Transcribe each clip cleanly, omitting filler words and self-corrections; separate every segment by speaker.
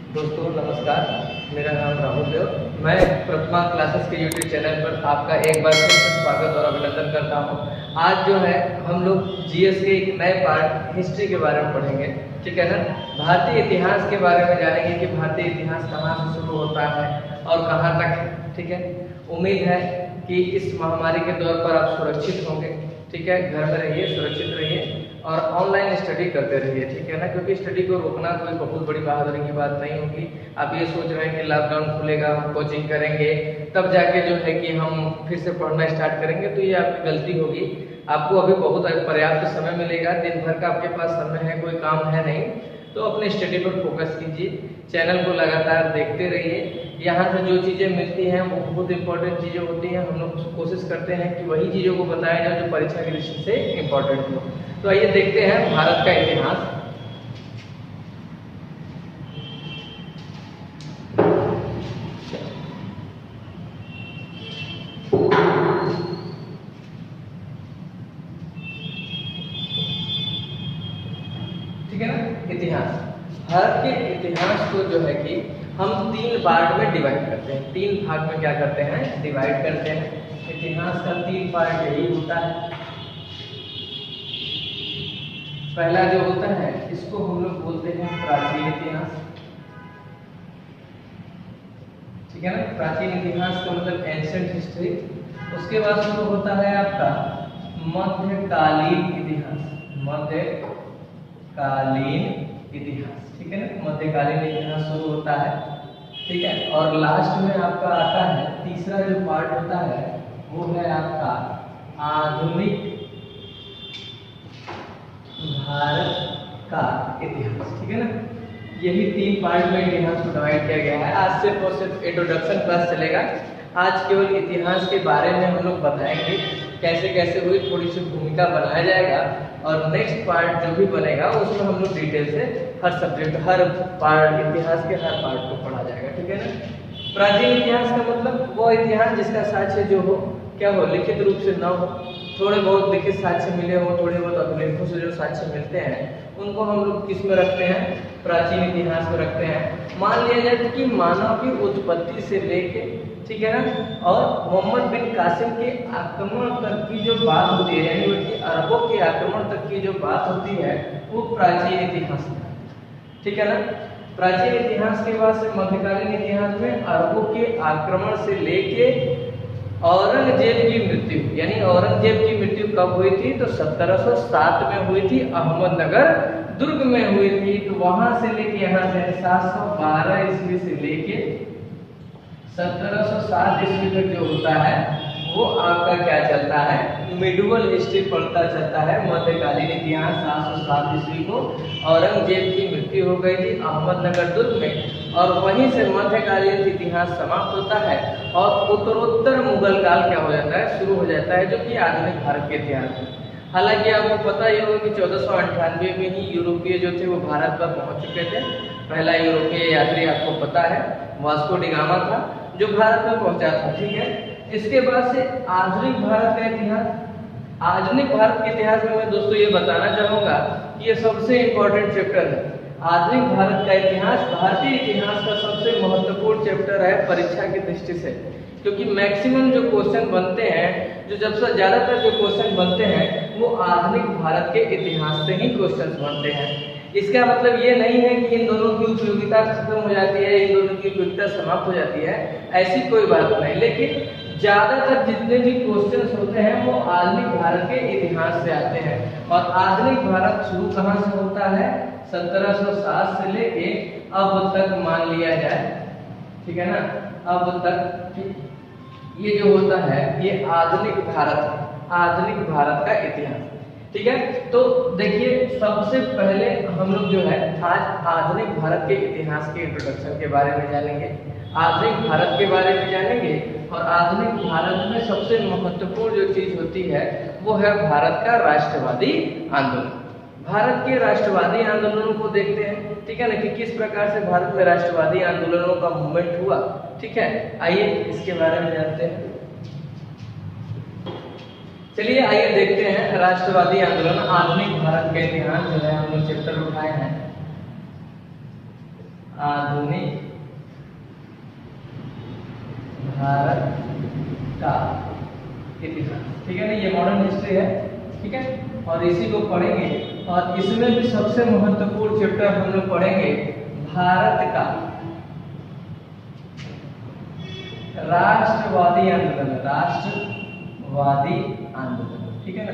Speaker 1: दोस्तों नमस्कार, मेरा नाम राहुल देव। मैं प्रतिमा क्लासेस के यूट्यूब चैनल पर आपका एक बार फिर से स्वागत और अभिनंदन करता हूं। आज जो है हम लोग जीएस के एक नए पार्ट हिस्ट्री के बारे में पढ़ेंगे, ठीक है ना। भारतीय इतिहास के बारे में जानेंगे कि भारतीय इतिहास कहाँ से शुरू होता है और कहाँ तक है, ठीक है। उम्मीद है कि इस महामारी के दौर पर आप सुरक्षित होंगे, ठीक है। घर में रहिए, सुरक्षित रहिए और ऑनलाइन स्टडी करते रहिए, ठीक है ना, क्योंकि स्टडी को रोकना कोई बहुत बड़ी बहादुरी की बात नहीं होगी। आप ये सोच रहे हैं कि लॉकडाउन खुलेगा, हम कोचिंग करेंगे, तब जाके जो है कि हम फिर से पढ़ना स्टार्ट करेंगे, तो ये आपकी गलती होगी। आपको अभी बहुत पर्याप्त समय मिलेगा, दिन भर का आपके पास समय है, कोई काम है नहीं, तो अपने स्टडी पर फोकस कीजिए। चैनल को लगातार देखते रहिए। यहाँ से जो चीज़ें मिलती हैं वो बहुत इंपॉर्टेंट चीज़ें होती हैं। हम लोग कोशिश करते हैं कि वही चीज़ों को बताया जाए जो परीक्षा की दृष्टि से इम्पोर्टेंट हो। तो आइए देखते हैं भारत का इतिहास। ठीक है ना। इतिहास, भारत के इतिहास को जो है कि हम 3 पार्ट में डिवाइड करते हैं, 3 भाग में क्या करते हैं, डिवाइड करते हैं। इतिहास का 3 पार्ट यही होता है। पहला जो होता है इसको हम लोग बोलते हैं प्राचीन इतिहास, ठीक है ना। प्राचीन इतिहास का मतलब एंशिएंट हिस्ट्री। उसके बाद शुरू होता है आपका मध्यकालीन इतिहास, मध्यकालीन इतिहास, ठीक है ना। मध्यकालीन इतिहास शुरू होता है, ठीक है। और लास्ट में आपका आता है तीसरा जो पार्ट होता है वो है आपका आधुनिक भारत का इतिहास, ठीक है ना। यही 3 पार्ट में इतिहास को डिवाइड किया गया है। आज सिर्फ और सिर्फ इंट्रोडक्शन क्लास चलेगा। आज केवल इतिहास के बारे में हम लोग बताएंगे, कैसे कैसे हुई, थोड़ी सी भूमिका बनाया जाएगा। और नेक्स्ट पार्ट जो भी बनेगा उसमें हम लोग डिटेल से हर सब्जेक्ट, हर पार्ट, इतिहास के हर पार्ट को पढ़ा जाएगा, ठीक है ना। प्राचीन इतिहास का मतलब वो इतिहास जिसका साक्ष्य जो हो, क्या हो, लिखित रूप से न हो, थोड़े बहुत लिखित साक्ष्य मिले हो, थोड़े बहुत अभिलेखों से जो साक्ष्य मिलते हैं उनको हम लोग किस में रखते हैं, प्राचीन इतिहास में रखते हैं। मान लिया जाए कि मानव की उत्पत्ति से लेके, ठीक है ना, और मोहम्मद बिन कासिम के आक्रमण तक की जो बात होती है, यानी उनके अरबों के आक्रमण तक की जो बात होती है वो प्राचीन इतिहास है, ठीक है ना। प्राचीन इतिहास के बाद से मध्यकालीन इतिहास में अरबों के आक्रमण से लेके औरंगजेब की मृत्यु, यानी औरंगजेब की मृत्यु कब हुई थी, तो 1707 में हुई थी, अहमदनगर दुर्ग में हुई थी। तो वहां से लेके यहाँ से 712 ईस्वी से लेके 1707 ईस्वी तक जो होता है वो आपका क्या चलता है, मिडवल हिस्ट्री पढ़ता चलता है। मध्यकालीन इतिहास 707 ईस्वी को औरंगजेब की मृत्यु हो गई थी अहमदनगर दुर्ग में, और वहीं से मध्यकालीन इतिहास समाप्त होता है और उत्तरोत्तर मुगल काल क्या हो जाता है, शुरू हो जाता है, जो कि आधुनिक भारत के इतिहास है। हालांकि आपको पता ही होगा कि 1498 में ही यूरोपीय जो थे वो भारत पर पहुंच चुके थे। पहला यूरोपीय यात्री आपको पता है वास्को डी गामा था, जो भारत में पहुंचा था, ठीक है। इसके बाद से आधुनिक भारत का इतिहास, आधुनिक भारत के इतिहास में मैं दोस्तों ये बताना चाहूंगा कि ये सबसे इम्पोर्टेंट चैप्टर है। आधुनिक भारत का इतिहास भारतीय इतिहास का सबसे महत्वपूर्ण चैप्टर है परीक्षा की दृष्टि से, क्योंकि मैक्सिमम जो क्वेश्चन बनते हैं, जो सबसे ज्यादातर जो क्वेश्चन बनते हैं वो आधुनिक भारत के इतिहास से ही क्वेश्चन बनते हैं। इसका मतलब ये नहीं है कि इन दोनों की उपयोगिता खत्म हो जाती है, इन दोनों की उपयोगिता समाप्त हो जाती है, ऐसी कोई बात नहीं। लेकिन ज्यादातर जितने भी क्वेश्चंस होते हैं वो आधुनिक भारत के इतिहास से आते हैं। और आधुनिक भारत शुरू कहाँ से होता है, 1707 से लेके अब तक मान लिया जाए, ठीक है ना, अब तक ये जो होता है ये आधुनिक भारत है, आधुनिक भारत का इतिहास, ठीक है। तो देखिए सबसे पहले हम लोग जो है आज आधुनिक भारत के इतिहास के इंट्रोडक्शन के बारे में जानेंगे, आधुनिक भारत के बारे में जानेंगे। और आधुनिक भारत में सबसे महत्वपूर्ण जो चीज होती है वो है भारत का राष्ट्रवादी आंदोलन। भारत के राष्ट्रवादी आंदोलनों को देखते हैं, ठीक है ना, कि किस प्रकार से भारत में राष्ट्रवादी आंदोलनों का मूवमेंट हुआ, ठीक है। आइए इसके बारे में जानते हैं। चलिए आइए देखते हैं राष्ट्रवादी आंदोलन, आधुनिक भारत का इतिहास जो है हम लोग चैप्टर उठाए हैं। आधुनिक भारत का इतिहास, ठीक है ना, ये मॉडर्न हिस्ट्री है, ठीक है। और इसी को पढ़ेंगे और इसमें भी सबसे महत्वपूर्ण चैप्टर हम लोग पढ़ेंगे भारत का राष्ट्रवादी आंदोलन, राष्ट्रवादी आंदोलन, ठीक है ना।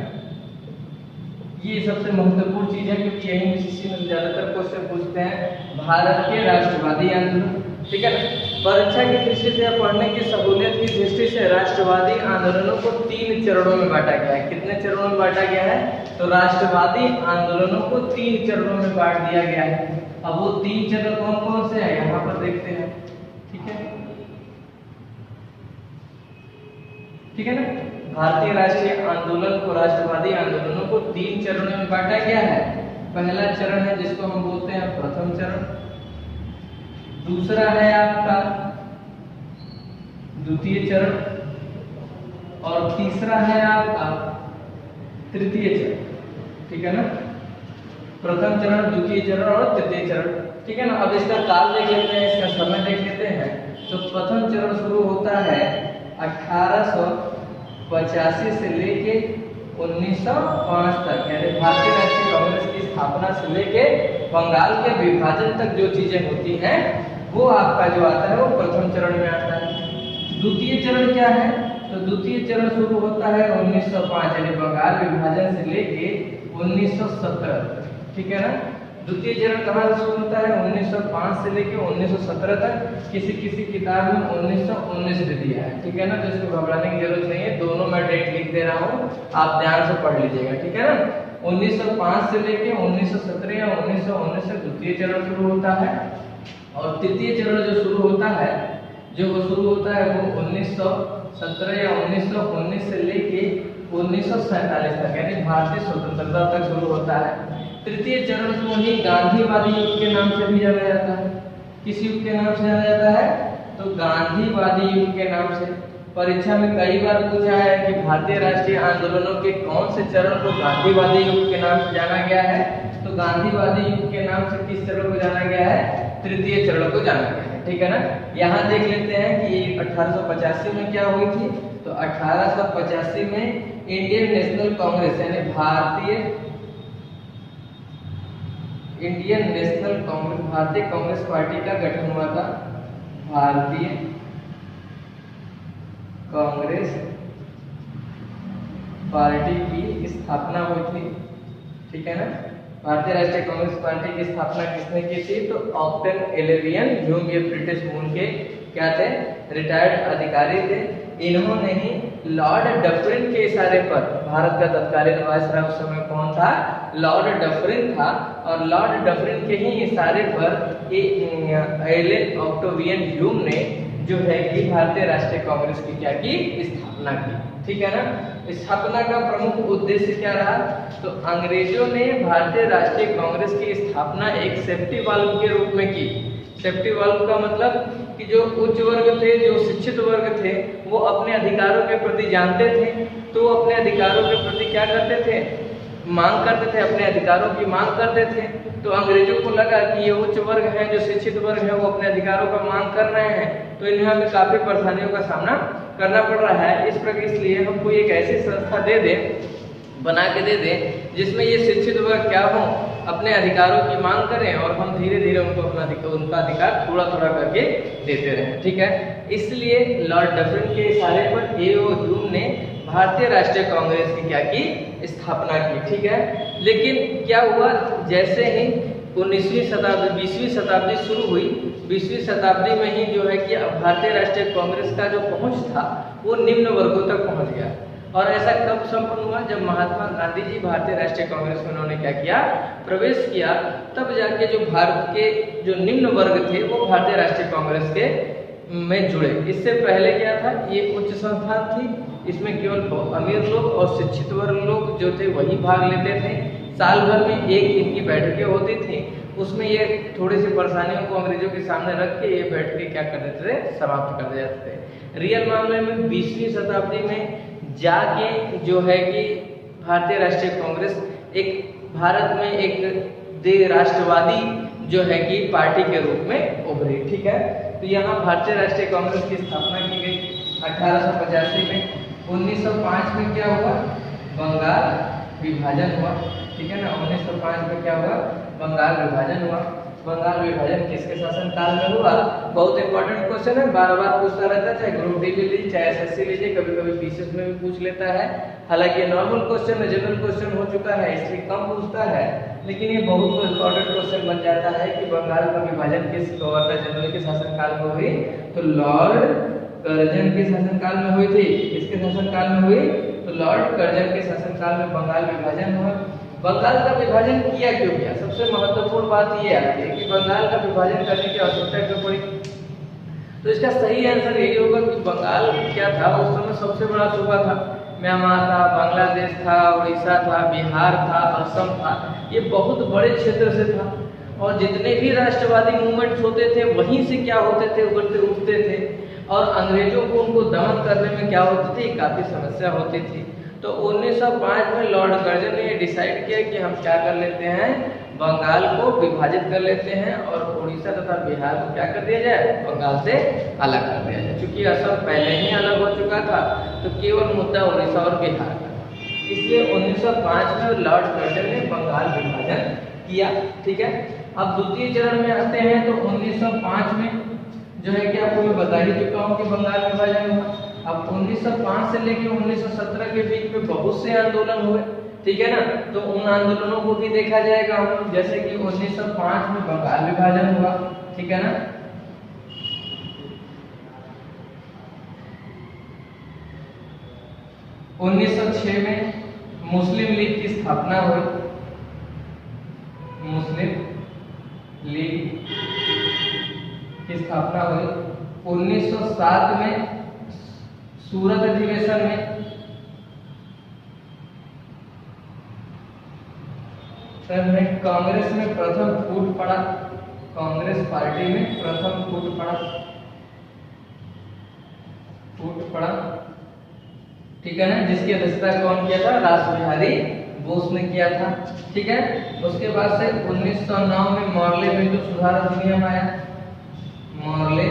Speaker 1: ये सबसे महत्वपूर्ण चीज है क्योंकि यही एमपीसीसी में ज्यादातर क्वेश्चन पूछते हैं, भारत के राष्ट्रवादी आंदोलन, ठीक है ना। परीक्षा की दृष्टि से पढ़ने की सहूलियत की दृष्टि से राष्ट्रवादी आंदोलनों को 3 चरणों में बांटा गया है। कितने चरणों में बांटा गया है? तो राष्ट्रवादी आंदोलनों को 3 चरणों में बांट दिया गया है। अब वो 3 चरण कौन कौन से हैं यहाँ पर देखते हैं, ठीक है, ठीक है ना। भारतीय राष्ट्रीय आंदोलन को, राष्ट्रवादी आंदोलनों को 3 चरणों में बांटा गया है। पहला चरण है जिसको हम बोलते हैं प्रथम चरण, दूसरा है आपका द्वितीय चरण और तीसरा है आपका तृतीय चरण, ठीक है ना। प्रथम चरण, द्वितीय चरण और तृतीय चरण, ठीक है ना। अब इसका काल देख लेते हैं, इसका समय देख लेते हैं। तो प्रथम चरण शुरू होता है 1885 से लेके 1905 तक, यानी भारतीय राष्ट्रीय कांग्रेस की स्थापना से लेके बंगाल के विभाजन तक जो चीजें होती हैं वो आपका जो आता है वो प्रथम चरण में आता है। द्वितीय चरण क्या है? तो द्वितीय चरण शुरू होता है 1905, यानी बंगाल विभाजन से लेके 1917, ठीक है ना। द्वितीय चरण कहाँ से शुरू होता है? 1905 से लेके 1917 तक। किसी किसी किताब में 1919 दे दिया है, ठीक है ना, तो इसको घबराने की जरूरत नहीं है, दोनों मैं डेट लिख दे रहा हूँ, आप ध्यान से पढ़ लीजिएगा, ठीक है ना। 1905 से लेके 1917 या 1919 से द्वितीय चरण शुरू होता है और तृतीय चरण जो शुरू होता है वो 1917 या 1919 से लेके 1947 तक, यानी भारतीय स्वतंत्रता तक शुरू होता है। तृतीय चरण को ही गांधीवादी युग के नाम से भी जाना जाता है। किस युग के नाम से जाना जाता है? तो गांधीवादी युग के नाम से। परीक्षा में कई बार पूछा है कि भारतीय राष्ट्रीय आंदोलनों के कौन से चरण को गांधीवादी युग के नाम से जाना गया है? तो गांधीवादी युग के नाम से किस चरण को जाना गया है? तृतीय चरण को जाना गया है, ठीक है ना। यहाँ देख लेते हैं कि 1885 में क्या हुई थी। तो 1885 में इंडियन नेशनल कांग्रेस, यानी इंडियन नेशनल कांग्रेस, भारतीय कांग्रेस पार्टी का गठन हुआ था। भारतीय कांग्रेस पार्टी की स्थापना हुई थी, ठीक है ना। भारतीय राष्ट्रीय कांग्रेस पार्टी की स्थापना किसने की थी? तो ऑक्टन एलेवियन ह्यूम, ये ब्रिटिश मूल के क्या थे? रिटायर्ड अधिकारी थे। इन्होंने ही लॉर्ड डफरिन के इशारे पर, भारत का तत्कालीन वायसराय उस समय कौन था? लॉर्ड डफरिन था, और लॉर्ड डफरिन के ही इशारे पर एलन ऑक्टेवियन ह्यूम ने जो है कि भारतीय राष्ट्रीय कांग्रेस की क्या की? स्थापना की, ठीक है ना। स्थापना का प्रमुख उद्देश्य क्या रहा? तो अंग्रेजों ने भारतीय राष्ट्रीय कांग्रेस की स्थापना एक सेफ्टी वाल्व के रूप में की। सेफ्टी वाल्व का मतलब कि जो उच्च वर्ग थे, जो शिक्षित वर्ग थे, वो अपने अधिकारों के प्रति जानते थे, तो अपने अधिकारों के प्रति क्या करते थे? मांग करते थे, अपने अधिकारों की मांग करते थे। तो अंग्रेजों को लगा कि ये उच्च वर्ग है, जो शिक्षित वर्ग है, वो अपने अधिकारों का मांग कर रहे हैं, तो इन्हें हमें काफी परेशानियों का सामना करना पड़ रहा है। इस प्रकार इसलिए हमको एक ऐसी संस्था दे दे, बना के दे दे, जिसमें ये शिक्षित वर्ग क्या हो, अपने अधिकारों की मांग करें और हम धीरे धीरे उनको उनका अधिकार थोड़ा थोड़ा करके देते रहें, ठीक है। इसलिए लॉर्ड डफरिन के इशारे पर ए.ओ. ह्यूम ने भारतीय राष्ट्रीय कांग्रेस की क्या की? स्थापना की, ठीक है। लेकिन क्या हुआ? जैसे ही 19वीं शताब्दी 20वीं शताब्दी शुरू हुई, 20वीं शताब्दी में ही जो है कि भारतीय राष्ट्रीय कांग्रेस का जो पहुंच था वो निम्न वर्गों तक पहुंच गया। और ऐसा कब संपन्न हुआ? जब महात्मा गांधी जी भारतीय राष्ट्रीय कांग्रेस में उन्होंने क्या किया? प्रवेश किया। तब जाके जो भारत के जो निम्न वर्ग थे वो भारतीय राष्ट्रीय कांग्रेस के में जुड़े। इससे पहले क्या था? ये उच्च संस्थान थी, इसमें केवल अमीर लोग और शिक्षित वर्ग लोग जो थे वही भाग लेते थे। साल भर में एक इनकी बैठकें होती थी, उसमें ये थोड़ी सी परेशानियों को अंग्रेजों के सामने रख के ये बैठकें क्या कर देते थे? समाप्त कर देते थे। रियल मामले में 20वीं शताब्दी में जाके जो है कि भारतीय राष्ट्रीय कांग्रेस एक भारत में एक राष्ट्रवादी जो है कि पार्टी के रूप में उभरी। ठीक है, तो यहाँ भारतीय राष्ट्रीय कांग्रेस की स्थापना की गई 1885 में। 1905 में क्या हुआ, बंगाल विभाजन हुआ। ठीक है ना, 1905 में क्या हुआ, बंगाल विभाजन हुआ। बंगाल विभाजन किसके शासन काल में हुआ? बहुत इंपॉर्टेंट क्वेश्चन है, बार बार पूछता रहता है, चाहे ग्रुप डी लीजिए चाहे एसएससी लीजिए, कभी कभी पीसीएस में भी पूछ लेता है। हालांकि ये नॉर्मल क्वेश्चन है, जनरल क्वेश्चन हो चुका है इसलिए कम पूछता है, लेकिन ये बहुत इंपॉर्टेंट क्वेश्चन बन जाता है कि बंगाल का विभाजन किस गवर्नर जनरल के शासनकाल में हुई? तो लॉर्ड कर्जन के शासनकाल में हुई थी। किसके शासनकाल में हुई? तो लॉर्ड कर्जन के शासनकाल में बंगाल विभाजन हुआ। बंगाल का विभाजन किया क्यों गया? सबसे महत्वपूर्ण बात ये आती है कि बंगाल का विभाजन करने की आवश्यकता क्यों पड़ी? तो इसका सही आंसर यही होगा कि बंगाल क्या था, उस समय सबसे बड़ा सूबा था। म्यांमार था, बांग्लादेश था, उड़ीसा था, बिहार था, असम था, ये बहुत बड़े क्षेत्र से था। और जितने भी राष्ट्रवादी मूवमेंट्स होते थे वहीं से क्या होते थे, उभरते उठते थे। और अंग्रेजों को उनको दमन करने में क्या होती थी, काफी समस्या होती थी। तो 1905 में लॉर्ड कर्जन ने डिसाइड किया कि हम क्या कर लेते हैं, बंगाल को विभाजित कर लेते हैं और उड़ीसा तथा बिहार को क्या कर दिया जाए, बंगाल से अलग कर दिया जाए। क्योंकि असम पहले ही अलग हो चुका था, तो केवल मुद्दा उड़ीसा और बिहार का, इसलिए 1905 में लॉर्ड कर्जन ने बंगाल विभाजन किया। ठीक है, अब द्वितीय चरण में आते हैं। तो 1905 में जो है कि आपको मैं बता ही चुका हूँ कि बंगाल विभाजन हुआ। अब 1905 से लेकर 1917 के बीच में बहुत से आंदोलन हुए। ठीक है ना, तो उन आंदोलनों को भी देखा जाएगा हम, जैसे कि 1905 में बंगाल विभाजन हुआ। ठीक है ना, । 1906 में मुस्लिम लीग की स्थापना हुई। मुस्लिम लीग की स्थापना हुई। 1907 में सूरत अधिवेशन में कांग्रेस में प्रथम फूट पड़ा। कांग्रेस पार्टी में प्रथम फूट पड़ा। ठीक है ना, जिसकी अध्यक्षता कौन किया था, रास बिहारी बोस ने किया था। ठीक है, उसके बाद से 1909 में मॉर्ले मिंटो सुधार अधिनियम आया। मॉर्ले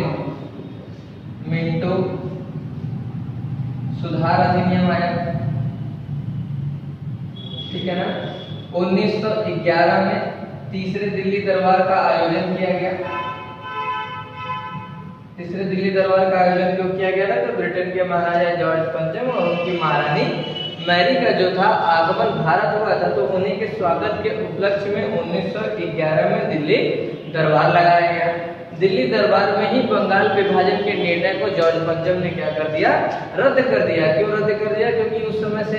Speaker 1: मिंटो सुधार अधिनियम आया। ठीक है ना, 1911 में तीसरे दिल्ली दरबार का आयोजन किया गया। तीसरे दिल्ली दरबार का आयोजन क्यों किया गया था? तो ब्रिटेन के महाराजा जॉर्ज पंचम और उनकी महारानी मैरी का जो था आगमन भारत हुआ था, तो उन्हीं के स्वागत के उपलक्ष्य में 1911 में दिल्ली दरबार लगाया गया। दिल्ली दरबार में ही बंगाल विभाजन के निर्णय को जॉर्ज पंचम ने क्या कर दिया, रद्द कर दिया। क्यों रद्द कर दिया? क्योंकि उस समय से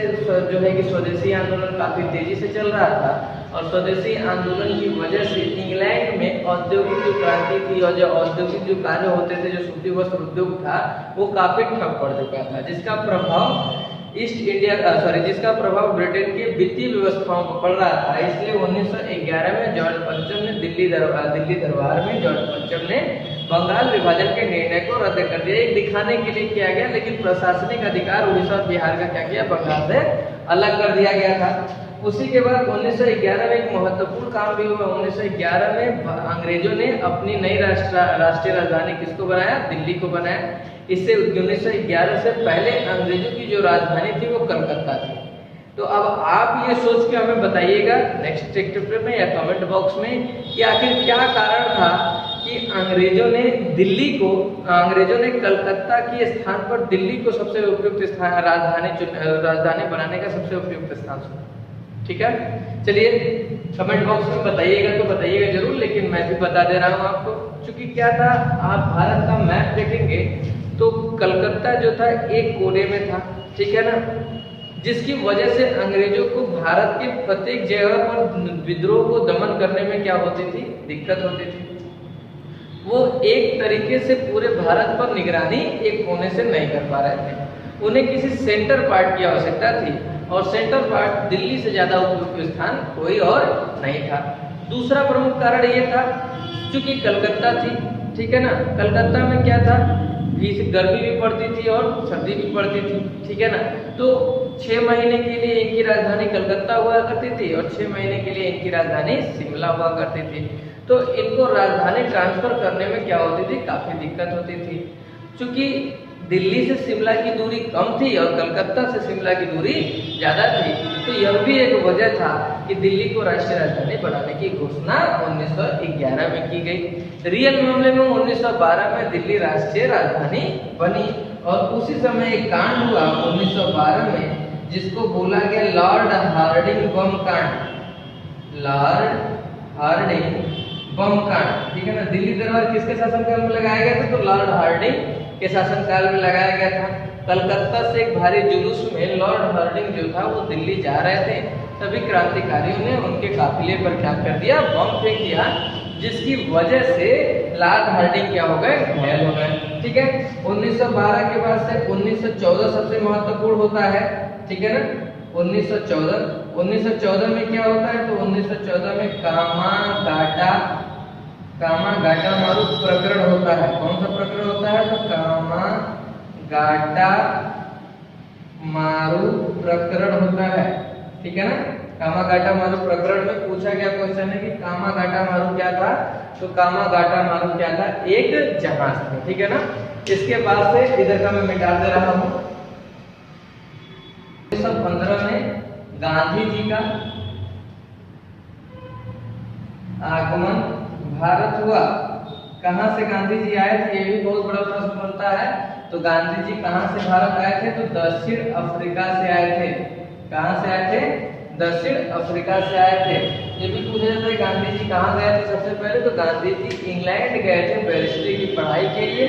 Speaker 1: जो है कि स्वदेशी आंदोलन काफी तेजी से चल रहा था, और स्वदेशी आंदोलन की वजह से इंग्लैंड में औद्योगिक जो क्रांति थी और जो औद्योगिक जो कार्य होते थे, जो सूती वस्त्र उद्योग था, वो काफी ठप पड़ चुका था, जिसका प्रभाव ब्रिटेन के वित्तीय व्यवस्थाओं पर पड़ रहा था। इसलिए 1911 में जॉर्ज पंचम ने दिल्ली दरबार में जॉर्ज पंचम ने बंगाल विभाजन के निर्णय को रद्द कर दिया। एक दिखाने के लिए किया गया, लेकिन प्रशासनिक अधिकार उड़ीसा और बिहार का क्या किया, बंगाल से अलग कर दिया गया था। उसी के बाद 1911 में एक महत्वपूर्ण काम भी हुआ। 1911 में अंग्रेजों ने अपनी नई राष्ट्रीय राजधानी किसको बनाया, दिल्ली को बनाया। इससे 1911 से पहले अंग्रेजों की जो राजधानी थी वो कलकत्ता थी। तो अब आप ये सोच के हमें बताइएगा नेक्स्ट चैप्टर में या कमेंट बॉक्स में कि आखिर क्या कारण था कि अंग्रेजों ने कलकत्ता के स्थान पर दिल्ली को सबसे उपयुक्त स्थान राजधानी बनाने का सबसे उपयुक्त स्थान चुना। ठीक है, चलिए कमेंट बॉक्स में बताइएगा, तो बताइएगा जरूर, लेकिन मैं भी बता दे रहा हूँ आपको। क्योंकि क्या था, आप भारत का मैप देखेंगे तो कलकत्ता जो था एक कोने में था। ठीक है ना, जिसकी वजह से अंग्रेजों को भारत के प्रत्येक जगह पर विद्रोह को दमन करने में क्या होती थी, दिक्कत होती थी। वो एक तरीके से पूरे भारत पर निगरानी एक कोने से नहीं कर पा रहे थे। उन्हें किसी सेंटर पार्ट की आवश्यकता थी, और सेंटर पार्ट दिल्ली से ज्यादा उपयुक्त स्थान कोई और नहीं था। दूसरा प्रमुख कारण ये था, चूंकि कलकत्ता थी, ठीक है ना, कलकत्ता में क्या था बीच गर्मी भी पड़ती थी और सर्दी भी पड़ती थी, ठीक है ना। तो 6 महीने के लिए इनकी राजधानी कलकत्ता हुआ करती थी और 6 महीने के लिए इनकी राजधानी शिमला हुआ करती थी। तो इनको राजधानी ट्रांसफर करने में क्या होती थी, काफी दिक्कत होती थी। चूंकि दिल्ली से शिमला की दूरी कम थी और कलकत्ता से शिमला की दूरी ज्यादा थी, तो यह भी एक वजह था कि दिल्ली को राष्ट्रीय राजधानी बनाने की घोषणा 1911 में की गई। रियल मामले में 1912 में दिल्ली राष्ट्रीय राजधानी बनी और उसी समय एक कांड हुआ 1912 में जिसको बोला गया लॉर्ड हार्डिंग बम कांड। लॉर्ड हार्डिंग बम कांड, ठीक है ना। दिल्ली दरबार किसके शासनकाल में लगाया गया था, तो लॉर्ड हार्डिंग के शासनकाल में लगाया गया था। कलकत्ता से एक भारी जुलूस में लॉर्ड हार्डिंग जो था वो दिल्ली जा रहे थे, तभी क्रांतिकारियों ने उनके काफिले पर क्या कर दिया, बम फेंक दिया, जिसकी वजह से लॉर्ड हार्डिंग क्या हो गए, घायल हो गए, ठीक है। 1912 के बाद से 1914 सबसे महत्वपूर्ण होता है, ठीक है ना। 1914 में क्या होता है, तो 1914 में कामागाटा मारू प्रकरण होता है। कौन सा प्रकरण होता है, तो कामागाटा मारू प्रकरण होता है, ठीक है ना। कामागाटा मारू प्रकरण में पूछा गया क्वेश्चन है कि कामागाटा मारू क्या था, तो कामागाटा मारू क्या था, एक जहाज था, ठीक है ना। इसके बाद से इधर का मैं मिटा दे रहा हूं। 1915 में गांधी जी का आगमन भारत हुआ। कहां से गांधी जी आए थे, ये भी बहुत बड़ा प्रश्न बनता है। तो गांधी जी कहां से भारत आए थे, तो दक्षिण अफ्रीका से आए थे। कहां से आए थे, दक्षिण अफ्रीका से आए थे। ये भी पूछा जाता है गांधी जी कहां गए थे सबसे पहले, तो गांधी जी इंग्लैंड गए थे बैरिस्ट्री की पढ़ाई के लिए।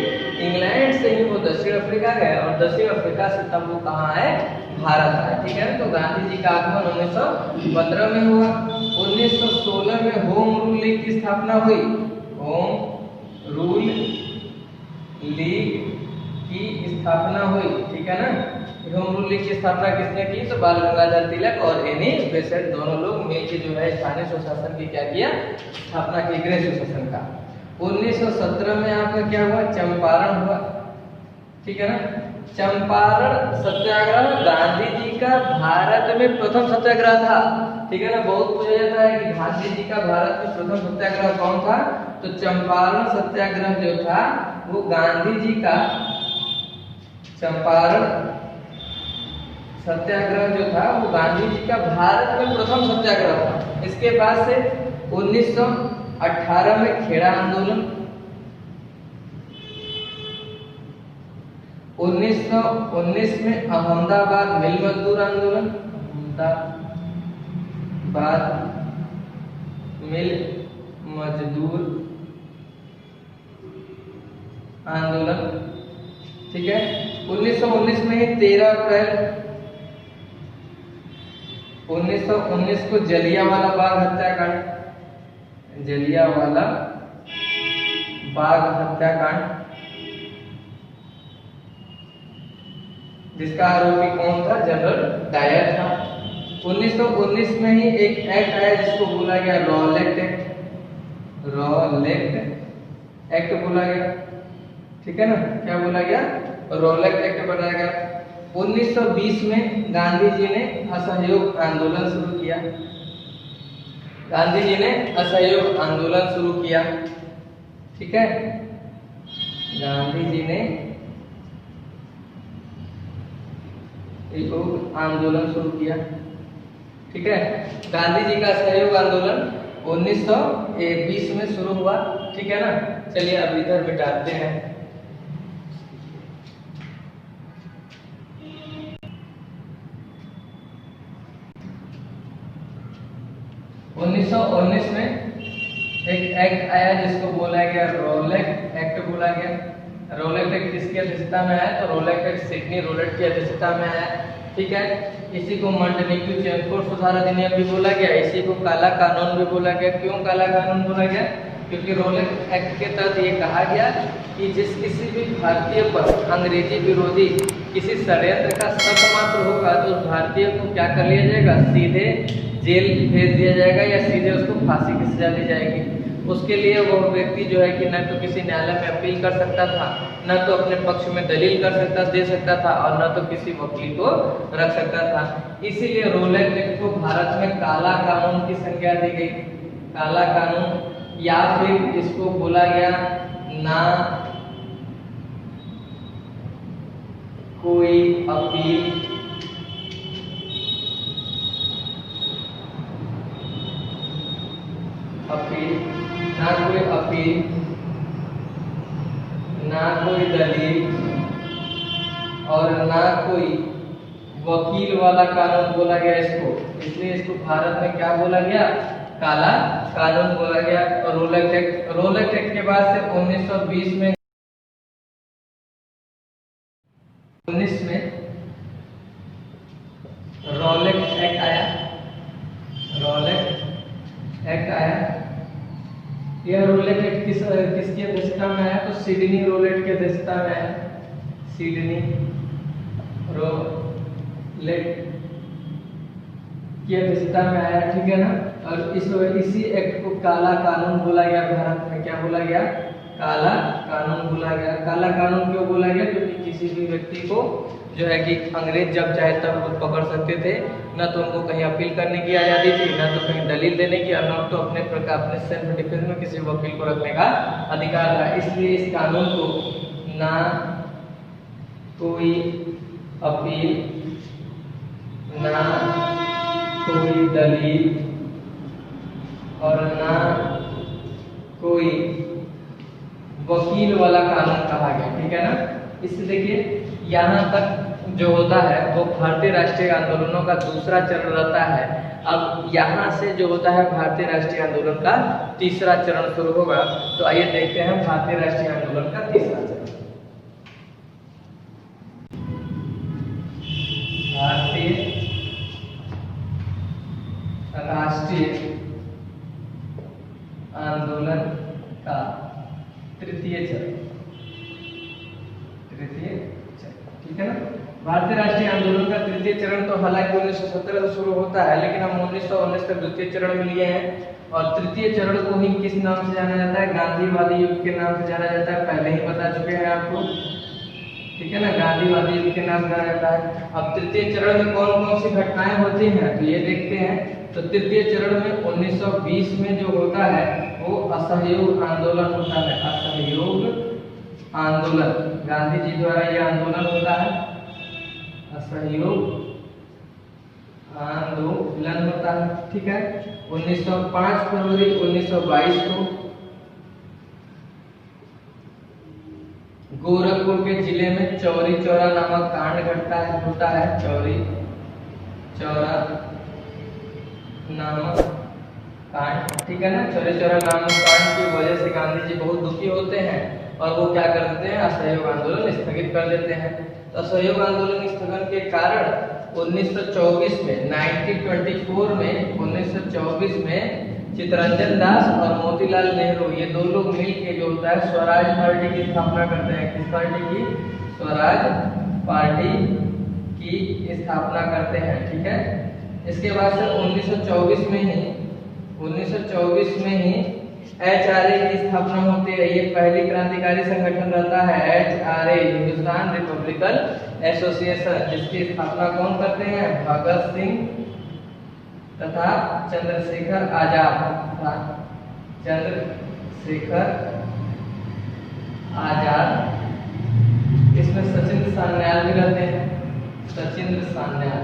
Speaker 1: इंग्लैंड से ही वो दक्षिण अफ्रीका गए और दक्षिण अफ्रीका से तब वो कहाँ आए, भारत आए, ठीक है। तो गांधी जी का आगमन 1915 में हुआ। 1916 में होम रूल लीग की स्थापना हुई। होम रूल लीग की स्थापना हुई, ठीक है ना। होम रूल लीग की स्थापना किसने की, तो बाल गंगाधर तिलक और एनी बेसेंट दोनों लोग मिलकर जो है स्थानीय स्वशासन की क्या किया, स्थापना की, गृह स्वशासन का। 1917 में आपका क्या हुआ, चंपारण हुआ, ठीक है ना। चंपारण सत्याग्रह गांधी जी का भारत में प्रथम सत्याग्रह था, ठीक है ना। बहुत पूछा जाता है कि गांधी जी का भारत में प्रथम सत्याग्रह कौन था, तो चंपारण सत्याग्रह जो था वो गांधी जी का, चंपारण सत्याग्रह जो था वो गांधी जी का भारत में प्रथम सत्याग्रह था। इसके बाद से 1918 में खेड़ा आंदोलन, 1919 में अहमदाबाद मिल मजदूर आंदोलन, अहमदाबाद मिल मजदूर आंदोलन, ठीक है। 1919 में ही 13 अप्रैल 1919 को जलियांवाला बाग हत्याकांड, जलियांवाला बाग हत्याकांड, जिसका आरोपी कौन था, जनरल डायर था। 1919 में ही एक एक्ट आया जिसको बोला गया रॉलेट एक्ट, रॉलेट एक्ट बोला गया, ठीक है ना। क्या बोला गया, रॉलेट एक्ट बनाया गया। 1920 में गांधी जी ने असहयोग आंदोलन शुरू किया, गांधी जी ने असहयोग आंदोलन शुरू किया, ठीक है। गांधी जी ने आंदोलन शुरू किया, ठीक है। गांधी जी का सहयोग आंदोलन 1920 में शुरू हुआ, ठीक है ना। चलिए अब इधर मिटाते हैं। 1919 में एक एक्ट आया जिसको बोला गया रोलेट एक्ट बोला गया। रोलेट एक्ट किसकी अध्यक्षता में आया, तो रोलेट एक्ट सिडनी रोलेट की अध्यक्षता में आया, ठीक है। इसी को मॉन्टेनेग्रो चेमफोर्ड सुधार अधिनियम भी बोला गया, इसी को काला कानून भी बोला गया। क्यों काला कानून बोला गया, क्योंकि रोलेट एक्ट के तहत ये कहा गया कि जिस किसी भी भारतीय पर अंग्रेजी विरोधी किसी षड्यंत्र का शक मात्र होगा तो उस भारतीय को क्या कर लिया जाएगा, सीधे जेल भेज दिया जाएगा या सीधे उसको फांसी की सजा दी जाएगी। उसके लिए वो व्यक्ति जो है कि न तो किसी न्यायालय में अपील कर सकता था, न तो अपने पक्ष में दलील दे सकता था, और न तो किसी वकील को रख सकता था। इसीलिए रोलेट एक्ट को भारत में काला कानून की संज्ञा दी गई। काला कानून, या फिर इसको बोला गया ना कोई अपील, ना कोई अपील, ना कोई दलील और ना कोई वकील वाला कानून बोला गया इसको। इसलिए इसको भारत में क्या बोला गया? काला कानून बोला गया। और रोलेट एक्ट के बाद से 1920 में रोलेट एक्ट आया। रोलेट एक्ट आया। यह रोलेट एक्ट किसकी अध्यक्षता में आया? तो सिडनी रोलेट की अध्यक्षता में आया। सिडनी रोलेट की अध्यक्षता में आया, ठीक है ना। और इसी एक्ट को काला कानून बोला गया। भारत में क्या बोला गया? काला कानून बोला गया। काला कानून क्यों बोला गया? क्योंकि किसी भी व्यक्ति को जो है कि अंग्रेज जब चाहे तब वो पकड़ सकते थे, न तो उनको कहीं अपील करने की आज़ादी थी, न तो कहीं दलील देने की, और न तो अपने सेल्फ डिफेंस में किसी वकील को रखने का अधिकार था। इसलिए इस कानून को ना कोई अपील, ना कोई दलील और ना कोई वकील वाला कानून कहा गया, ठीक है ना। इससे देखिए यहाँ तक जो होता है वो भारतीय राष्ट्रीय आंदोलनों का दूसरा चरण रहता है। अब यहाँ से जो होता है भारतीय राष्ट्रीय आंदोलन का तीसरा चरण शुरू होगा। तो आइए देखते हैं भारतीय राष्ट्रीय आंदोलन का तीसरा चरण। भारतीय राष्ट्रीय आंदोलन का तृतीय चरण, ठीक है ना। भारतीय राष्ट्रीय आंदोलन का तृतीय चरण तो हालांकि 1917 से शुरू होता है, लेकिन हम 1919 तक द्वितीय चरण में लिए हैं। और तृतीय चरण को ही किस नाम से जाना जाता है? गांधीवादी युग के नाम से जाना जाता है। पहले ही बता चुके हैं आपको, ठीक है ना। गांधीवादी युग के नाम से जाना जाता है। अब तृतीय चरण में कौन कौन सी घटनाएं होती हैं तो ये देखते हैं। तो तृतीय चरण में 1920 में जो होता है वो असहयोग आंदोलन होता है। असहयोग आंदोलन, गांधी जी द्वारा यह आंदोलन होता है। असहयोग आंदोलन होता है, ठीक है। 5 फरवरी 1922 को गोरखपुर के जिले में चौरी चौरा नामक कांड होता है। चौरी चौरा नामक कांड, ठीक है ना। चौरी चौरा नामक कांड की वजह से गांधी जी बहुत दुखी होते हैं और वो क्या कर देते हैं? असहयोग आंदोलन स्थगित कर देते हैं। तो असहयोग आंदोलन स्थगन के कारण 1924 में 1924 में चित्तरंजन दास और मोतीलाल नेहरू ये दो लोग मिलकर जो होता है स्वराज पार्टी की स्थापना करते हैं। किस पार्टी की? स्वराज पार्टी की स्थापना करते हैं, ठीक है। इसके बाद से 1924 में ही HRA की स्थापना होती है। ये पहली क्रांतिकारी संगठन रहता है HRA, हिंदुस्तान रिपब्लिकन एसोसिएशन, जिसकी स्थापना कौन करते हैं? भगत सिंह तथा चंद्रशेखर आजाद। इसमें सचिंद्र सान्याल भी रहते हैं। सचिंद्र सान्याल,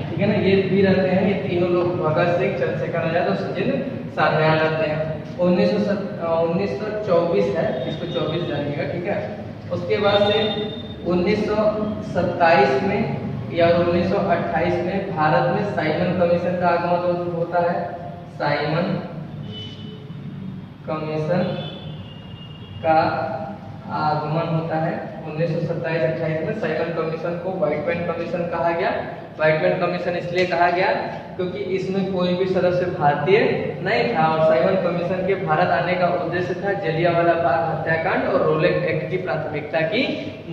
Speaker 1: ठीक है ना। ये भी रहते हैं, ये तीनों लोग भगत सिंह, चंद्रशेखर आजाद और सचिंद्र सान्याल रहते हैं। 1924 है, इसको 24 जानिएगा, ठीक है। उसके बाद से 1927 में या 1928 में भारत में साइमन कमीशन का आगमन होता है। साइमन कमीशन का आगमन होता है 1927-28 में। साइमन कमीशन को व्हाइट मैन कमीशन कहा गया। व्हाइट मैन कमीशन इसलिए कहा गया क्योंकि इसमें कोई भी सदस्य भारतीय नहीं था और साइमन कमीशन के भारत आने का उद्देश्य था जलियांवाला बाग हत्याकांड और रोलेट एक्ट की प्राथमिकता की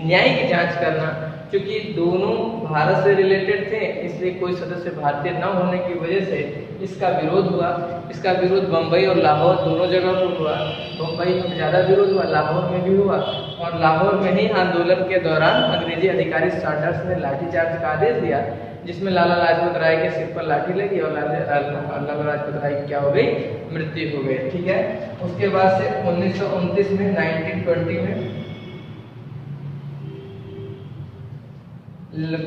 Speaker 1: न्यायिक जांच करना। क्योंकि दोनों भारत से रिलेटेड थे, इसलिए कोई सदस्य भारतीय न होने की वजह से इसका विरोध हुआ। इसका विरोध बम्बई और लाहौर दोनों जगह पर हुआ। बम्बई में ज़्यादा विरोध हुआ, लाहौर में भी हुआ, और लाहौर में ही आंदोलन के दौरान अंग्रेजी अधिकारी स्टार्टर्स ने लाठीचार्ज का आदेश दिया, जिसमें लाला लाजपत राय के सिर पर लाठी लगी और लाला लाजपत राय की क्या हो गई, मृत्यु हो गई। ठीक है, उसके बाद से 1929 में 1920 में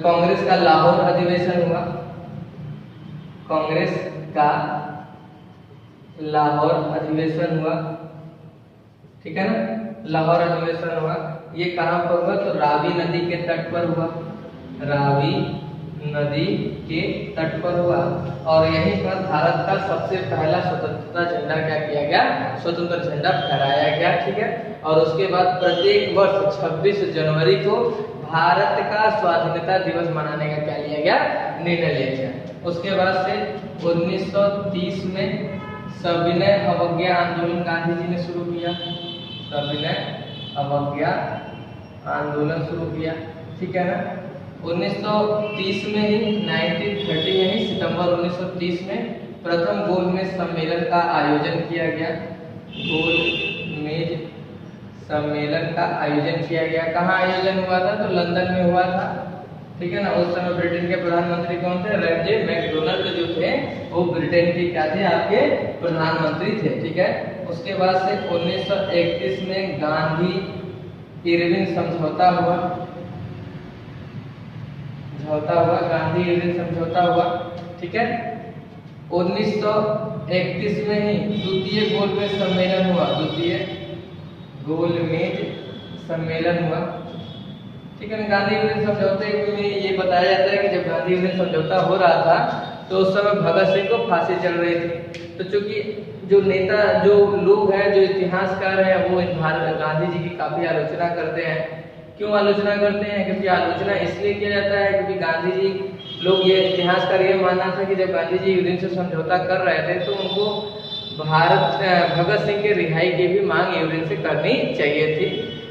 Speaker 1: कांग्रेस का लाहौर अधिवेशन हुआ। कांग्रेस का लाहौर अधिवेशन हुआ, ठीक है ना, लाहौर अधिवेशन हुआ। ये कहाँ पर हुआ, तो रावी नदी के तट पर हुआ, रावी नदी के तट पर हुआ। और यहीं पर भारत का सबसे पहला स्वतंत्रता झंडा क्या किया गया, स्वतंत्र झंडा फहराया गया। ठीक है, और उसके बाद प्रत्येक वर्ष 26 जनवरी को भारत का स्वाधीनता दिवस मनाने का क्या लिया गया, निर्णय लिया गया। उसके बाद से 1930 में सविनय अवज्ञा आंदोलन गांधी जी ने शुरू किया, सविनय अवज्ञा आंदोलन शुरू किया। ठीक है ना, 1930 में ही 1930 में ही सितंबर 1930 में प्रथम गोलमेज सम्मेलन का आयोजन किया गया। गोलमेज सम्मेलन का आयोजन किया गया। कहाँ आयोजन हुआ था, तो लंदन में हुआ था। ठीक है ना, उस समय ब्रिटेन के प्रधानमंत्री कौन थे, रैमजे मैकडोनाल्ड जो थे वो ब्रिटेन के क्या थे, आपके प्रधानमंत्री थे। ठीक है, उसके बाद से 1931 में गांधी इरविन समझौता हुआ, गांधी इरविन समझौता हुआ। ठीक है, 1931 में ही द्वितीय गोलमेज सम्मेलन हुआ, द्वितीय गोलमेज सम्मेलन हुआ। ठीक है ना, गांधी इरविन समझौते में ये बताया जाता है कि जब गांधी इरविन समझौता हो रहा था तो उस समय भगत सिंह को फांसी चल रही थी। तो चूंकि जो नेता, जो लोग हैं, जो इतिहासकार हैं, वो गांधी जी की काफी आलोचना करते हैं। क्यों आलोचना करते हैं, क्योंकि आलोचना इसलिए किया जाता है क्योंकि गांधी जी, लोग ये इतिहासकार ये मानना था कि जब गांधी जी इरविन से समझौता कर रहे थे तो उनको भगत सिंह के रिहाई की भी मांग इरविन से करनी चाहिए थी।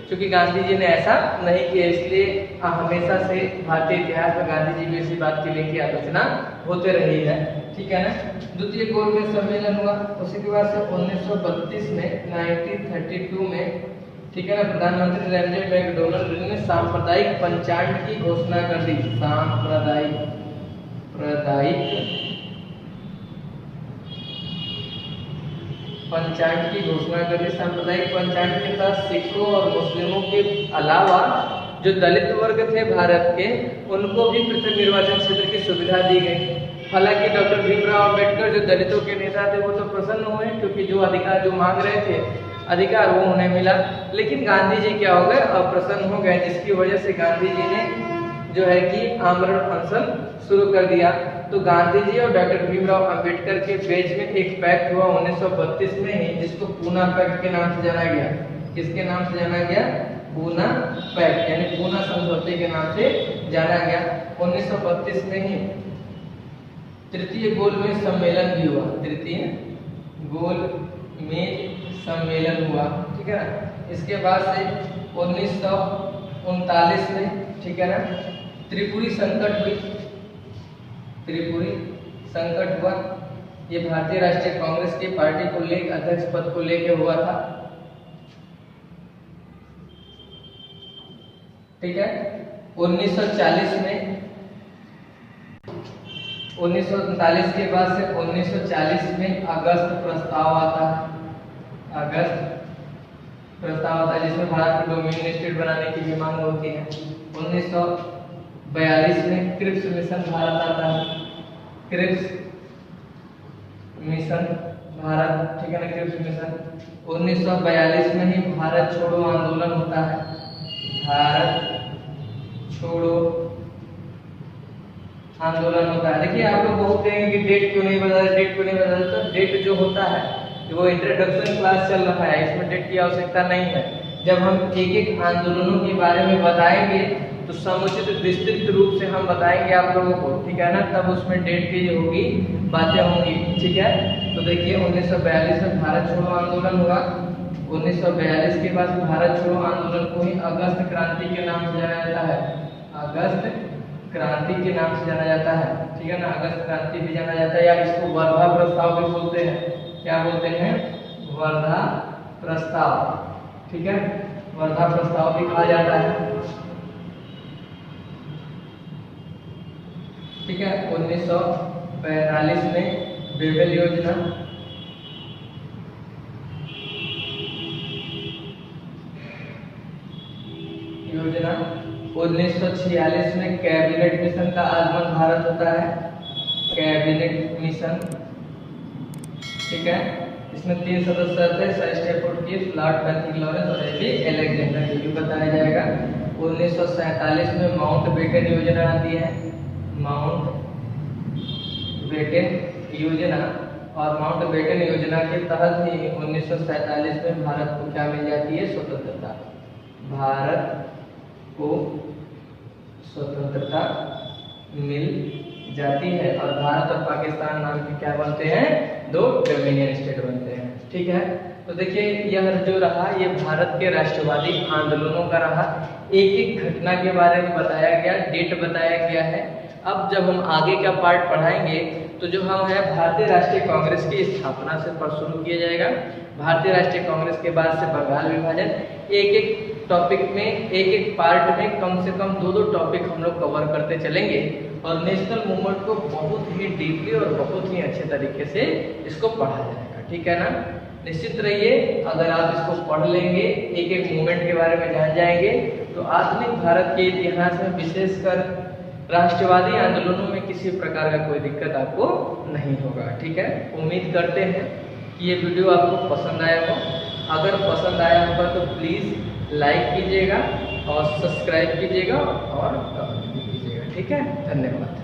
Speaker 1: क्योंकि गांधी जी ने ऐसा नहीं किया, इसलिए हमेशा से भारतीय इतिहास में गांधी जी की इसी बात के लेकर आलोचना होते रही है। ठीक है ना, द्वितीय गोलमेज सम्मेलन हुआ। उसी के बाद से 1932 में 1932 में, ठीक है ना, प्रधानमंत्री रैमजे मैकडोनाल्ड ने सांप्रदायिक पंचांग की घोषणा कर दी। सांप्रदायिक पंचांग की घोषणा कर दी। सांप्रदायिक पंचांग के तहत सिखों और मुस्लिमों के अलावा जो दलित वर्ग थे भारत के, उनको भी पृथक निर्वाचन क्षेत्र की सुविधा दी गई। हालांकि डॉक्टर भीमराव अंबेडकर जो दलितों के नेता थे वो तो प्रसन्न हुए, क्योंकि जो अधिकार जो मांग रहे थे अधिकार वो उन्हें मिला। लेकिन गांधी जी क्या हो गए, अप्रसन्न हो गए, जिसकी वजह से गांधी जी ने जो है कि आमरण अनशन शुरू कर दिया। तो गांधी जी और डॉक्टर भीमराव अंबेडकर के बीच में एक पैक्ट हुआ 1932 में ही, जिसको पूना पैक्ट के नाम से जाना गया। किसके नाम से जाना गया, पूना पैक्ट, यानी पूना समझौते के नाम से जाना गया। 1932 में ही तृतीय गोलमेज सम्मेलन भी हुआ, तृतीय गोलमेज सम्मेलन हुआ। ठीक है ना, इसके बाद से 1939 में, ठीक है ना, त्रिपुरी संकट हुई, त्रिपुरी संकट हुआ। ये भारतीय राष्ट्रीय कांग्रेस की पार्टी को लेकर, अध्यक्ष पद को लेकर हुआ था। ठीक है, 1940 में, 1939 के बाद से 1940 में अगस्त प्रस्ताव आता है, अगस्त प्रस्ताव आता है, जिसमें भारत को डोमिनियन स्टेट बनाने की भी मांग होती है। 1942 में क्रिप्स मिशन भारत आता है, क्रिप्स मिशन भारत, ठीक है ना, क्रिप्स मिशन। 1942 में ही भारत छोड़ो आंदोलन होता है, भारत छोड़ो आंदोलन होता है। देखिए, आप लोग बहुत कहेंगे कि डेट क्यों नहीं बदला, डेट क्यों नहीं बदला। तो डेट जो होता है, वो इंट्रोडक्शन क्लास चल रहा है, इसमें डेट की आवश्यकता नहीं है। जब हम एक एक आंदोलनों के बारे में बताएंगे तो समुचित विस्तृत रूप से हम बताएंगे आप लोगों को, ठीक है ना, तब उसमें डेट की जो होगी बातें होंगी। ठीक है, तो देखिए 1942 में भारत छोड़ो आंदोलन हुआ। 1942 के बाद भारत छोड़ो आंदोलन को ही अगस्त क्रांति के नाम से जाना जाता है, अगस्त क्रांति के नाम से जाना जाता है, ठीक है ना, अगस्त क्रांति भी जाना जाता है, या इसको वर्धा प्रस्ताव भी बोलते हैं। क्या बोलते हैं? वर्धा प्रस्ताव, ठीक है, वर्धा प्रस्ताव भी कहा जाता है, ठीक है। 1945 में बेबेल योजना, योजना 1946 में कैबिनेट मिशन का आगमन भारत होता है, कैबिनेट मिशन, ठीक है। इसमें 3 सदस्य थे, sir Stafford, Lord Patrick Lawrence और एबी अलेक्जेंडर, ये भी बताया जाएगा। 1947 में माउंट बेटन योजना आती है, माउंट बेटन योजना, और माउंट बेटन योजना के तहत ही 1947 में भारत को क्या मिल जाती है? स्वतंत्रता। भारत को स्वतंत्रता मिल जाती है, और भारत और पाकिस्तान नाम के क्या बनते हैं? 2 डोमिनियन स्टेट बनते हैं, ठीक है। तो देखिए यह जो रहा ये भारत के राष्ट्रवादी आंदोलनों का रहा, एक एक घटना के बारे में बताया गया, डेट बताया गया है। अब जब हम आगे का पार्ट पढ़ाएंगे तो जो हम है भारतीय राष्ट्रीय कांग्रेस की स्थापना से शुरू किया जाएगा, भारतीय राष्ट्रीय कांग्रेस के बाद से बंगाल विभाजन, एक एक टॉपिक में, एक एक पार्ट में कम से कम 2-2 टॉपिक हम लोग कवर करते चलेंगे, और नेशनल मूवमेंट को बहुत ही डीपली और बहुत ही अच्छे तरीके से इसको पढ़ा जाएगा, ठीक है ना। निश्चित रहिए, अगर आप इसको पढ़ लेंगे, एक एक मूवमेंट के बारे में जान जाएंगे, तो आधुनिक भारत के इतिहास में विशेषकर राष्ट्रवादी आंदोलनों में किसी प्रकार का कोई दिक्कत आपको नहीं होगा, ठीक है। उम्मीद करते हैं कि ये वीडियो आपको पसंद आया हो। अगर पसंद आया होगा तो प्लीज़ लाइक कीजिएगा और सब्सक्राइब कीजिएगा और कमेंट भी कीजिएगा, ठीक है। धन्यवाद।